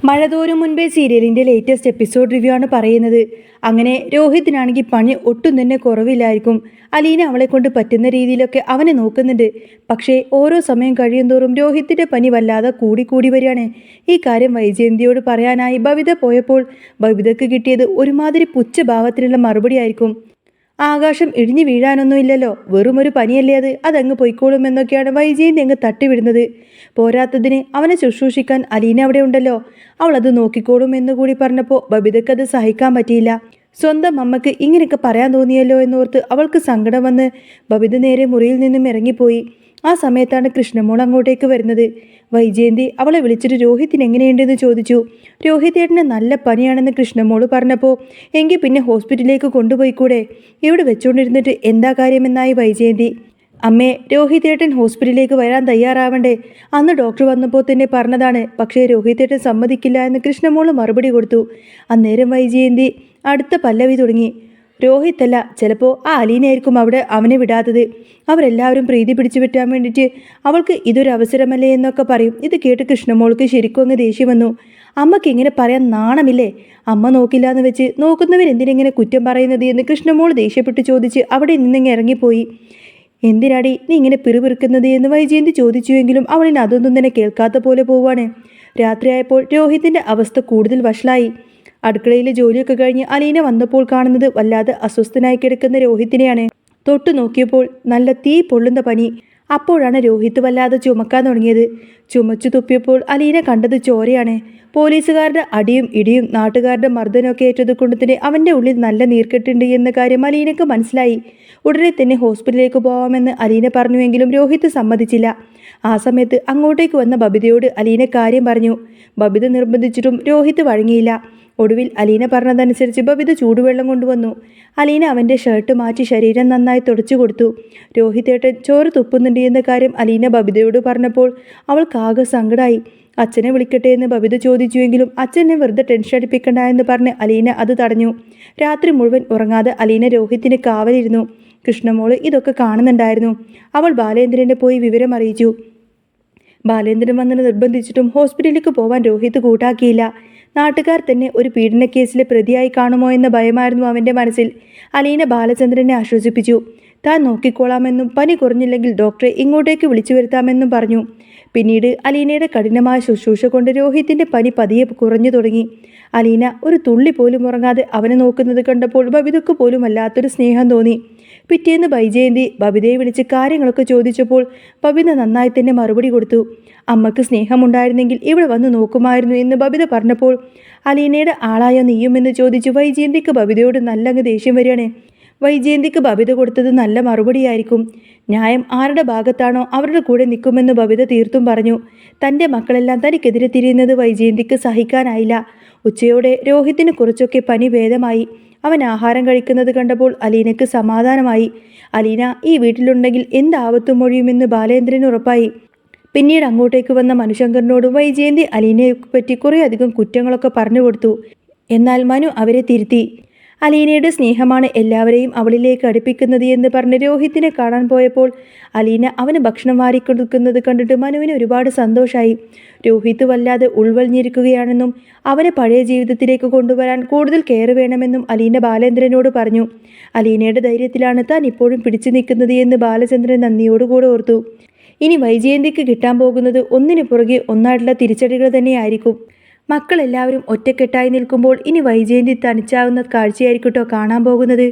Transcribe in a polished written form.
മഴതോരും മുൻപേ സീരിയലിൻ്റെ latest episode review ആണ് പറയുന്നത്. അങ്ങനെ രോഹിത്തിനാണെങ്കിൽ പണി ഒട്ടും തന്നെ കുറവില്ലായിരിക്കും. അലീന അവളെ കൊണ്ട് പറ്റുന്ന രീതിയിലൊക്കെ അവനെ നോക്കുന്നുണ്ട്. പക്ഷേ ഓരോ സമയം കഴിയുന്തോറും രോഹിത്തിൻ്റെ പനി വല്ലാതെ കൂടി വരികയാണ്. ഈ കാര്യം വൈജയന്തിയോട് പറയാനായി ബബിത പോയപ്പോൾ ബബിതക്ക് കിട്ടിയത് ഒരുമാതിരി പുച്ഛഭാവത്തിലുള്ള മറുപടി ആയിരിക്കും. ആകാശം ഇടിഞ്ഞു വീഴാനൊന്നുമില്ലല്ലോ, വെറുമൊരു പനിയല്ലേ അതങ്ങ് പൊയ്ക്കോളും എന്നൊക്കെയാണ് വൈജയന്തി അങ്ങ് തട്ടിവിടുന്നത്. പോരാത്തതിന് അവനെ ശുശ്രൂഷിക്കാൻ അലീന അവിടെ ഉണ്ടല്ലോ, അവൾ അത് നോക്കിക്കോളും എന്നുകൂടി പറഞ്ഞപ്പോൾ ബബിതയ്ക്കത് സഹിക്കാൻ പറ്റിയില്ല. സ്വന്തം അമ്മക്ക് ഇങ്ങനെയൊക്കെ പറയാൻ തോന്നിയല്ലോ എന്നോർത്ത് അവൾക്ക് സങ്കടം വന്ന് ബബിത നേരെ മുറിയിൽ നിന്നും ഇറങ്ങിപ്പോയി. ആ സമയത്താണ് കൃഷ്ണമോൾ അങ്ങോട്ടേക്ക് വരുന്നത്. വൈജയന്തി അവളെ വിളിച്ചിട്ട് രോഹിത്തിന് എങ്ങനെയുണ്ടെന്ന് ചോദിച്ചു. രോഹിതേട്ടന് നല്ല പനിയാണെന്ന് കൃഷ്ണമോൾ പറഞ്ഞപ്പോൾ എങ്കിൽ പിന്നെ ഹോസ്പിറ്റലിലേക്ക് കൊണ്ടുപോയിക്കൂടെ, ഇവിടെ വെച്ചുകൊണ്ടിരുന്നിട്ട് എന്താ കാര്യമെന്നായി വൈജയന്തി. അമ്മേ, രോഹിതേട്ടൻ ഹോസ്പിറ്റലിലേക്ക് വരാൻ തയ്യാറാവണ്ടേ, അന്ന് ഡോക്ടർ വന്നപ്പോൾ തന്നെ പറഞ്ഞതാണ്, പക്ഷേ രോഹിതേട്ടൻ സമ്മതിക്കില്ല എന്ന് കൃഷ്ണമോൾ മറുപടി കൊടുത്തു. അന്നേരം വൈജയന്തി അടുത്ത പല്ലവി തുടങ്ങി. രോഹിത്തല്ല, ചിലപ്പോൾ ആ അലീനയായിരിക്കും അവിടെ അവനെ വിടാത്തത്. അവരെല്ലാവരും പ്രീതി പിടിച്ചു പറ്റാൻ വേണ്ടിയിട്ട് അവൾക്ക് ഇതൊരു അവസരമല്ലേ എന്നൊക്കെ പറയും. ഇത് കേട്ട് കൃഷ്ണമോൾക്ക് ശരിക്കും അങ്ങ് ദേഷ്യം വന്നു. അമ്മക്ക് ഇങ്ങനെ പറയാൻ നാണമില്ലേ? അമ്മ നോക്കില്ല എന്ന് വെച്ച് നോക്കുന്നവരെന്തിനെങ്ങനെ കുറ്റം പറയുന്നത് എന്ന് കൃഷ്ണമോൾ ദേഷ്യപ്പെട്ട് ചോദിച്ച് അവിടെ നിന്നിങ്ങ് ഇറങ്ങിപ്പോയി. എന്തിനാടി നീ ഇങ്ങനെ പിറുപിറുക്കുന്നത് എന്ന് വൈജയന്തി ചോദിച്ചുവെങ്കിലും അവളിന് അതൊന്നും തന്നെ കേൾക്കാത്ത പോലെ പോവാണ്. രാത്രിയായപ്പോൾ രോഹിത്തിൻ്റെ അവസ്ഥ കൂടുതൽ വഷളായി. അടുക്കളയിലെ ജോലിയൊക്കെ കഴിഞ്ഞ് അലീന വന്നപ്പോൾ കാണുന്നത് വല്ലാതെ അസ്വസ്ഥനായി കിടക്കുന്ന രോഹിത്തിനെയാണ്. തൊട്ടു നോക്കിയപ്പോൾ നല്ല തീ പൊള്ളുന്ന പനി. അപ്പോഴാണ് രോഹിത്ത് വല്ലാതെ ചുമക്കാൻ തുടങ്ങിയത്. ചുമച്ചു തുപ്പിയപ്പോൾ അലീന കണ്ടത് ചോരയാണ്. പോലീസുകാരുടെ അടിയും ഇടിയും നാട്ടുകാരുടെ മർദ്ദനമൊക്കെ ഏറ്റത് കൊണ്ട് തന്നെ അവൻ്റെ ഉള്ളിൽ നല്ല നീർക്കെട്ടുണ്ട് എന്ന കാര്യം അലീനക്ക് മനസ്സിലായി. ഉടനെ തന്നെ ഹോസ്പിറ്റലിലേക്ക് പോകാമെന്ന് അലീന പറഞ്ഞുവെങ്കിലും രോഹിത്ത് സമ്മതിച്ചില്ല. ആ സമയത്ത് അങ്ങോട്ടേക്ക് വന്ന ബബിതയോട് അലീന കാര്യം പറഞ്ഞു. ബബിത നിർബന്ധിച്ചിട്ടും രോഹിത്ത് വഴങ്ങിയില്ല. ഒടുവിൽ അലീന പറഞ്ഞതനുസരിച്ച് ബബിത ചൂടുവെള്ളം കൊണ്ടുവന്നു. അലീന അവൻ്റെ ഷർട്ട് മാറ്റി ശരീരം നന്നായി തുടച്ചു കൊടുത്തു. രോഹിതേട്ടൻ ചോറ് തുപ്പുന്നുണ്ട് എന്ന കാര്യം അലീന ബബിതയോട് പറഞ്ഞപ്പോൾ അവൾക്കാകെ സങ്കടമായി. അച്ഛനെ വിളിക്കട്ടെ എന്ന് ബബിത ചോദിച്ചുവെങ്കിലും അച്ഛനെ വെറുതെ ടെൻഷൻ അടിപ്പിക്കണ്ട എന്ന് പറഞ്ഞ് അലീന അത് തടഞ്ഞു. രാത്രി മുഴുവൻ ഉറങ്ങാതെ അലീന രോഹിത്തിന് കാവലിരുന്നു. കൃഷ്ണമോള് ഇതൊക്കെ കാണുന്നുണ്ടായിരുന്നു. അവൾ ബാലേന്ദ്രനെ പോയി വിവരം അറിയിച്ചു. ബാലേന്ദ്രൻ വന്ന് നിർബന്ധിച്ചിട്ടും ഹോസ്പിറ്റലിലേക്ക് പോവാൻ രോഹിത്ത് കൂട്ടാക്കിയില്ല. നാട്ടുകാർ തന്നെ ഒരു പീഡനക്കേസിലെ പ്രതിയായി കാണുമോ എന്ന ഭയമായിരുന്നു അവൻ്റെ മനസ്സിൽ. അലീന ബാലചന്ദ്രനെ ആശ്വസിപ്പിച്ചു. താൻ നോക്കിക്കോളാമെന്നും പനി കുറഞ്ഞില്ലെങ്കിൽ ഡോക്ടറെ ഇങ്ങോട്ടേക്ക് വിളിച്ചു വരുത്താമെന്നും പറഞ്ഞു. പിന്നീട് അലീനയുടെ കഠിനമായ ശുശ്രൂഷ കൊണ്ട് രോഹിത്തിൻ്റെ പനി പതിയെ കുറഞ്ഞു തുടങ്ങി. അലീന ഒരു തുള്ളി പോലും ഉറങ്ങാതെ അവനെ നോക്കുന്നത് കണ്ടപ്പോൾ ബബിതയ്ക്ക് പോലും വല്ലാത്തൊരു സ്നേഹം തോന്നി. പിറ്റേന്ന് വൈജയന്തി ബബിതയെ വിളിച്ച് കാര്യങ്ങളൊക്കെ ചോദിച്ചപ്പോൾ ബബിത നന്നായി തന്നെ മറുപടി കൊടുത്തു. അമ്മക്ക് സ്നേഹമുണ്ടായിരുന്നെങ്കിൽ ഇവിടെ വന്ന് നോക്കുമായിരുന്നു എന്ന് ബബിത പറഞ്ഞപ്പോൾ അലീനയുടെ ആളായ നീയുമെന്ന് ചോദിച്ചു വൈജയന്തിക്ക് ബബിതയോട് നല്ലങ്ങ് ദേഷ്യം വരികയാണ്. വൈജയന്തിക്ക് ബബിത കൊടുത്തത് നല്ല മറുപടിയായിരിക്കും. ന്യായം ആരുടെ ഭാഗത്താണോ അവരുടെ കൂടെ നിൽക്കുമെന്ന് ബബിത തീർത്തും പറഞ്ഞു. തൻ്റെ മക്കളെല്ലാം തനിക്കെതിരെ തിരിയുന്നത് വൈജയന്തിക്ക് സഹിക്കാനായില്ല. ഉച്ചയോടെ രോഹിത്തിന് കുറച്ചൊക്കെ പനി ഭേദമായി. അവൻ ആഹാരം കഴിക്കുന്നത് കണ്ടപ്പോൾ അലീനയ്ക്ക് സമാധാനമായി. അലീന ഈ വീട്ടിലുണ്ടെങ്കിൽ എന്താപത്തും മൊഴിയുമെന്ന് ബാലേന്ദ്രന് ഉറപ്പായി. പിന്നീട് അങ്ങോട്ടേക്ക് വന്ന മനുശങ്കറിനോട് വൈജയന്തി അലീനയെ പറ്റി കുറേയധികം കുറ്റങ്ങളൊക്കെ പറഞ്ഞു കൊടുത്തു. എന്നാൽ മനു അവരെ തിരുത്തി. അലീനയുടെ സ്നേഹമാണ് എല്ലാവരെയും അവളിലേക്ക് അടുപ്പിക്കുന്നത് എന്ന് പറഞ്ഞ് രോഹിത്തിനെ കാണാൻ പോയപ്പോൾ അലീന അവന് ഭക്ഷണം വാരിക്കൊടുക്കുന്നത് കണ്ടിട്ട് മനുവിന് ഒരുപാട് സന്തോഷമായി. രോഹിത്ത് വല്ലാതെ ഉൾവലിഞ്ഞിരിക്കുകയാണെന്നും അവനെ പഴയ ജീവിതത്തിലേക്ക് കൊണ്ടുവരാൻ കൂടുതൽ കെയർ വേണമെന്നും അലീന ബാലേന്ദ്രനോട് പറഞ്ഞു. അലീനയുടെ ധൈര്യത്തിലാണ് താൻ ഇപ്പോഴും പിടിച്ചു നിൽക്കുന്നത് എന്ന് ബാലചന്ദ്രൻ നന്ദിയോടുകൂടെ ഓർത്തു. ഇനി വൈജയന്തിക്ക് കിട്ടാൻ പോകുന്നത് ഒന്നിനു പുറകെ ഒന്നായിട്ടുള്ള തിരിച്ചടികൾ തന്നെയായിരിക്കും. മക്കളെല്ലാവരും ഒറ്റക്കെട്ടായി നിൽക്കുമ്പോൾ ഇനി വൈജയന്തി തനിച്ചാവുന്ന കാഴ്ചയായിരിക്കട്ടോ കാണാൻ പോകുന്നത്.